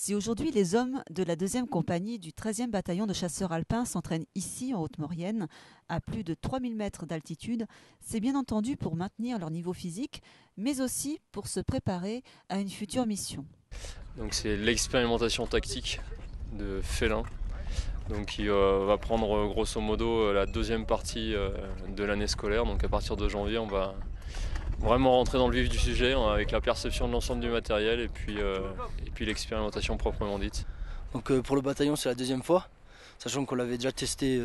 Si aujourd'hui les hommes de la 2e compagnie du 13e bataillon de chasseurs alpins s'entraînent ici en Haute-Maurienne, à plus de 3000 mètres d'altitude, c'est bien entendu pour maintenir leur niveau physique, mais aussi pour se préparer à une future mission. Donc c'est l'expérimentation tactique de Félin, donc qui va prendre grosso modo la 2e partie de l'année scolaire. Donc à partir de janvier, on va vraiment rentrer dans le vif du sujet avec la perception de l'ensemble du matériel et puis l'expérimentation proprement dite. Donc pour le bataillon, c'est la 2e fois, sachant qu'on l'avait déjà testé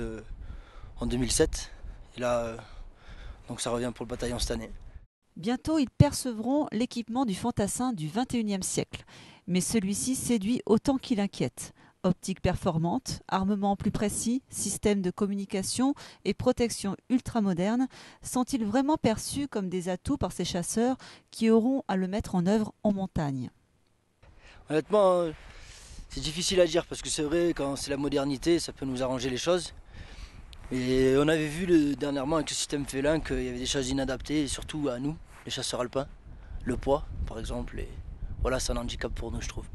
en 2007. Et là, donc ça revient pour le bataillon cette année. Bientôt, ils percevront l'équipement du fantassin du XXIe siècle. Mais celui-ci séduit autant qu'il inquiète. Optique performante, armement plus précis, système de communication et protection ultramoderne sont-ils vraiment perçus comme des atouts par ces chasseurs qui auront à le mettre en œuvre en montagne? Honnêtement, c'est difficile à dire parce que c'est vrai, quand c'est la modernité, ça peut nous arranger les choses. Et on avait vu dernièrement avec le système Félin qu'il y avait des choses inadaptées, et surtout à nous, les chasseurs alpins. Le poids, par exemple, et voilà, c'est un handicap pour nous, je trouve.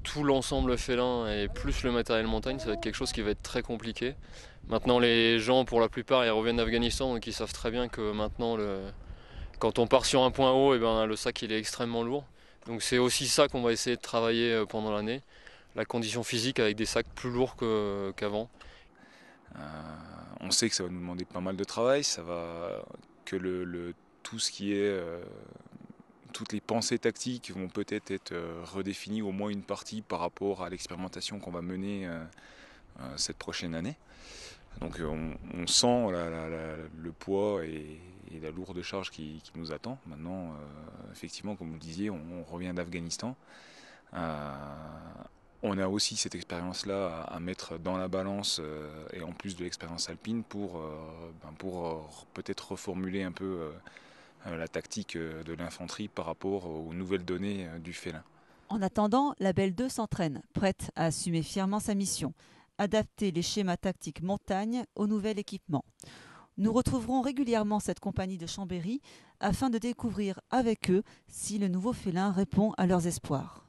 Tout l'ensemble Félin et plus le matériel montagne, ça va être quelque chose qui va être très compliqué. Maintenant, les gens, pour la plupart, ils reviennent d'Afghanistan, donc ils savent très bien que maintenant, quand on part sur un point haut, le sac il est extrêmement lourd. Donc c'est aussi ça qu'on va essayer de travailler pendant l'année, la condition physique avec des sacs plus lourds qu'avant. On sait que ça va nous demander pas mal de travail, ça va que tout ce qui est toutes les pensées tactiques vont peut-être être redéfinies, au moins une partie par rapport à l'expérimentation qu'on va mener cette prochaine année. Donc on sent le poids et la lourde charge qui nous attend. Maintenant, effectivement, comme vous le disiez, on revient d'Afghanistan. On a aussi cette expérience-là à mettre dans la balance et en plus de l'expérience alpine pour peut-être reformuler un peu la tactique de l'infanterie par rapport aux nouvelles données du Félin. En attendant, la Belle 2 s'entraîne, prête à assumer fièrement sa mission, adapter les schémas tactiques montagne au nouvel équipement. Nous retrouverons régulièrement cette compagnie de Chambéry afin de découvrir avec eux si le nouveau Félin répond à leurs espoirs.